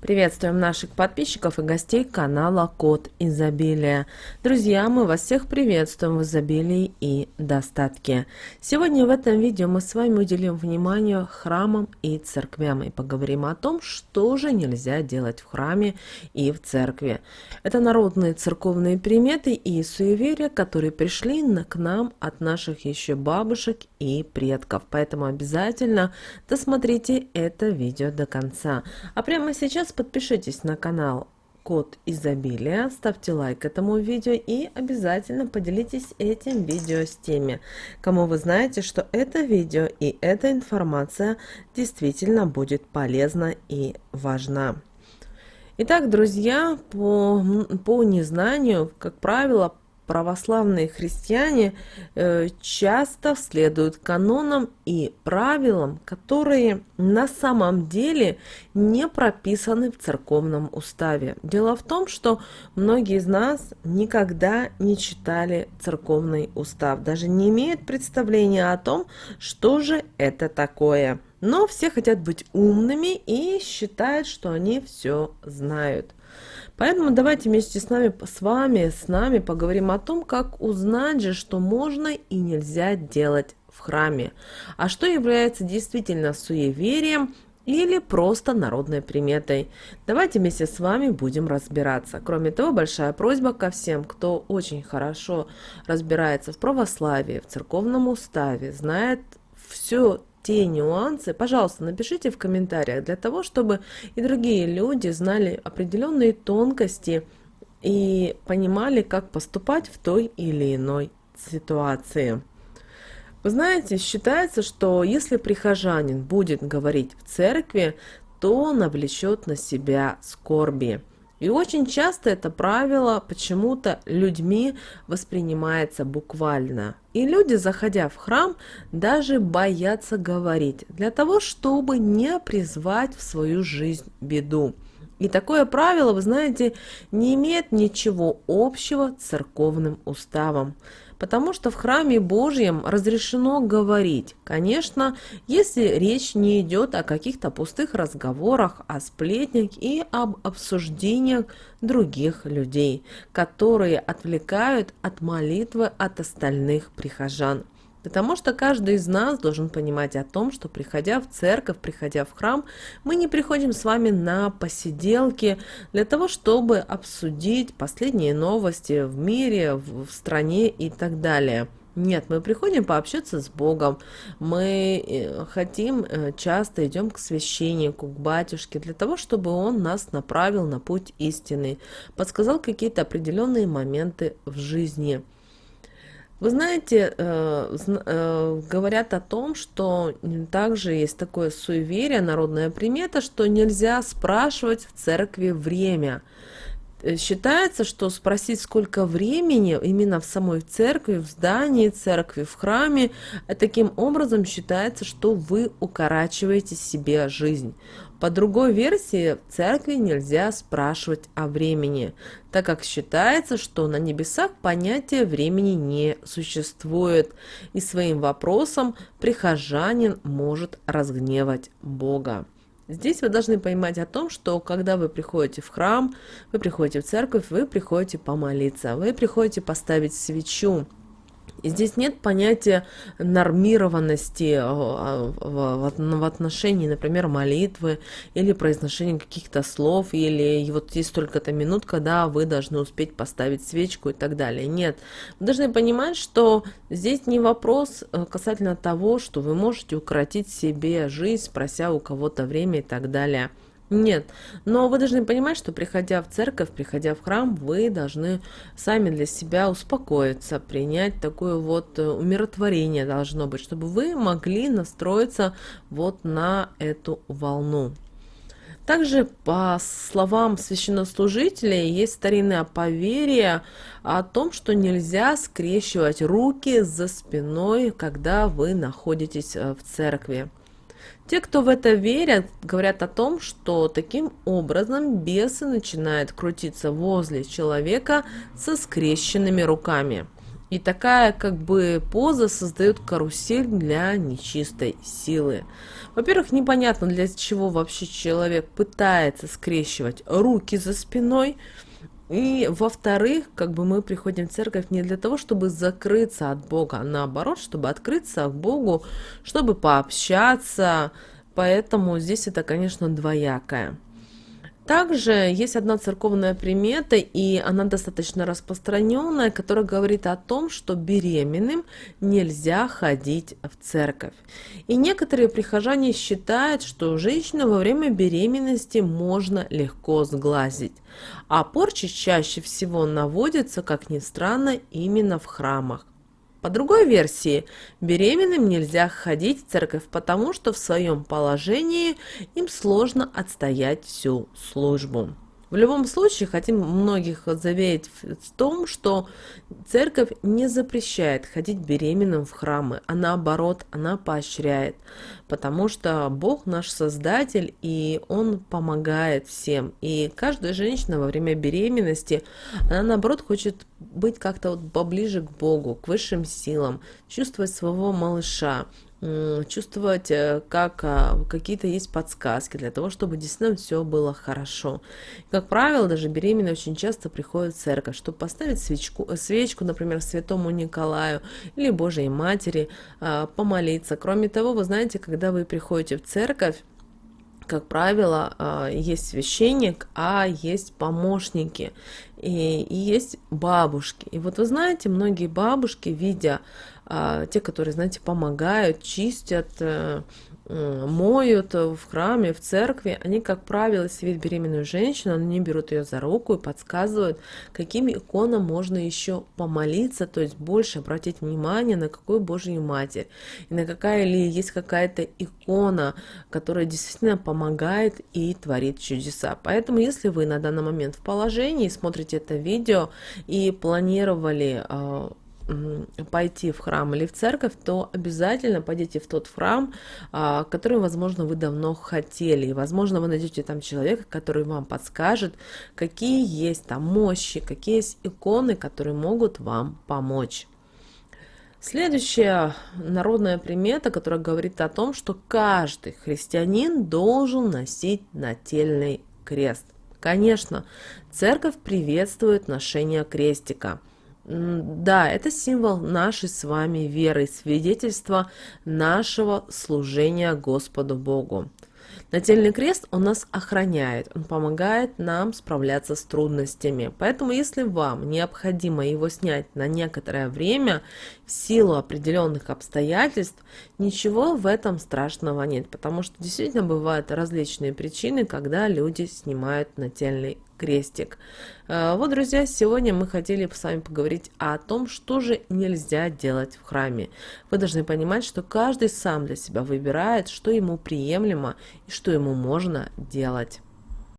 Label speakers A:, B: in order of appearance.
A: Приветствуем наших подписчиков и гостей канала Код Изобилия. Друзья, мы вас всех приветствуем в изобилии и достатке. Сегодня в этом видео мы с вами уделим внимание храмам и церквям и поговорим о том, что же нельзя делать в храме и в церкви. Это народные церковные приметы и суеверия, которые пришли к нам от наших еще бабушек и предков. Поэтому обязательно досмотрите это видео до конца. А прямо сейчас подпишитесь на канал Код Изобилия, ставьте лайк этому видео и обязательно поделитесь этим видео с теми, кому вы знаете, что это видео и эта информация действительно будет полезна и важна. Итак, друзья, по незнанию, как правило, православные христиане часто следуют канонам и правилам, которые на самом деле не прописаны в церковном уставе. Дело в том, что многие из нас никогда не читали церковный устав, даже не имеют представления о том, что же это такое. Но все хотят быть умными и считают, что они все знают. Поэтому давайте вместе с нами поговорим о том, как узнать же, что можно и нельзя делать в храме, а что является действительно суеверием или просто народной приметой. Давайте вместе с вами будем разбираться. Кроме того, большая просьба ко всем, кто очень хорошо разбирается в православии, в церковном уставе, знает все те нюансы, пожалуйста, напишите в комментариях для того, чтобы и другие люди знали определенные тонкости и понимали, как поступать в той или иной ситуации. Вы знаете, считается, что если прихожанин будет говорить в церкви, то навлечет на себя скорби. И очень часто это правило почему-то людьми воспринимается буквально. И люди, заходя в храм, даже боятся говорить, для того, чтобы не призвать в свою жизнь беду. И такое правило, вы знаете, не имеет ничего общего с церковным уставом. Потому что в храме Божьем разрешено говорить. Конечно, если речь не идет о каких-то пустых разговорах, о сплетнях и об обсуждениях других людей, которые отвлекают от молитвы от остальных прихожан. Потому что каждый из нас должен понимать о том, что приходя в церковь, приходя в храм, мы не приходим с вами на посиделки для того, чтобы обсудить последние новости в мире, в стране и так далее. Нет, мы приходим пообщаться с Богом, мы часто идем к священнику, к батюшке, для того, чтобы он нас направил на путь истины, подсказал какие-то определенные моменты в жизни. Вы знаете, говорят о том, что также есть такое суеверие, народная примета, что нельзя спрашивать в церкви время. Считается, что спросить, сколько времени именно в самой церкви, в здании церкви, в храме, таким образом считается, что вы укорачиваете себе жизнь. По другой версии, в церкви нельзя спрашивать о времени, так как считается, что на небесах понятия времени не существует, и своим вопросом прихожанин может разгневать Бога. Здесь вы должны понимать о том, что когда вы приходите в храм, вы приходите в церковь, вы приходите помолиться, вы приходите поставить свечу. И здесь нет понятия нормированности в отношении, например, молитвы или произношения каких-то слов, или вот есть столько-то минут, когда вы должны успеть поставить свечку и так далее. Нет, вы должны понимать, что здесь не вопрос касательно того, что вы можете укоротить себе жизнь, прося у кого-то время и так далее. Нет, но вы должны понимать, что приходя в церковь, приходя в храм, вы должны сами для себя успокоиться, принять такое вот умиротворение должно быть, чтобы вы могли настроиться вот на эту волну. Также, по словам священнослужителей, есть старинное поверье о том, что нельзя скрещивать руки за спиной, когда вы находитесь в церкви. Те, кто в это верят, говорят о том, что таким образом бесы начинают крутиться возле человека со скрещенными руками. И такая как бы поза создает карусель для нечистой силы. Во-первых, непонятно, для чего вообще человек пытается скрещивать руки за спиной. И во-вторых, как бы мы приходим в церковь не для того, чтобы закрыться от Бога, а наоборот, чтобы открыться к Богу, чтобы пообщаться. Поэтому здесь это, конечно, двоякое. Также есть одна церковная примета, и она достаточно распространенная, которая говорит о том, что беременным нельзя ходить в церковь. И некоторые прихожане считают, что женщину во время беременности можно легко сглазить. А порча чаще всего наводится, как ни странно, именно в храмах. По другой версии, беременным нельзя ходить в церковь, потому что в своем положении им сложно отстоять всю службу. В любом случае, хотим многих заверить в том, что церковь не запрещает ходить беременным в храмы, а наоборот, она поощряет, потому что Бог наш Создатель, и Он помогает всем. И каждая женщина во время беременности, она наоборот хочет быть как-то вот поближе к Богу, к высшим силам, чувствовать своего малыша, чувствовать, как какие-то есть подсказки для того, чтобы действительно все было хорошо. Как правило, даже беременные очень часто приходят в церковь, чтобы поставить свечку, например, святому Николаю или Божьей Матери, помолиться. Кроме того, вы знаете, когда вы приходите в церковь, как правило, есть священник, а есть помощники и есть бабушки. И вот вы знаете, многие бабушки, видя те, которые, знаете, помогают, чистят, моют в храме, в церкви, они, как правило, если видят беременную женщину, они берут ее за руку и подсказывают, какими иконам можно еще помолиться, то есть больше обратить внимание на какую Божью Матерь, и на какая ли есть какая-то икона, которая действительно помогает и творит чудеса. Поэтому, если вы на данный момент в положении, смотрите это видео и планировали пойти в храм или в церковь, то обязательно пойдите в тот храм, который, возможно, вы давно хотели. И, возможно, вы найдете там человека, который вам подскажет, какие есть там мощи, какие есть иконы, которые могут вам помочь. Следующая народная примета, которая говорит о том, что каждый христианин должен носить нательный крест. Конечно, церковь приветствует ношение крестика. Да, это символ нашей с вами веры, свидетельство нашего служения Господу Богу. Нательный крест он нас охраняет, он помогает нам справляться с трудностями. Поэтому, если вам необходимо его снять на некоторое время в силу определенных обстоятельств, ничего в этом страшного нет, потому что действительно бывают различные причины, когда люди снимают нательный крестик. Вот, друзья, сегодня мы хотели с вами поговорить о том, что же нельзя делать в храме. Вы должны понимать, что каждый сам для себя выбирает, что ему приемлемо и что ему можно делать.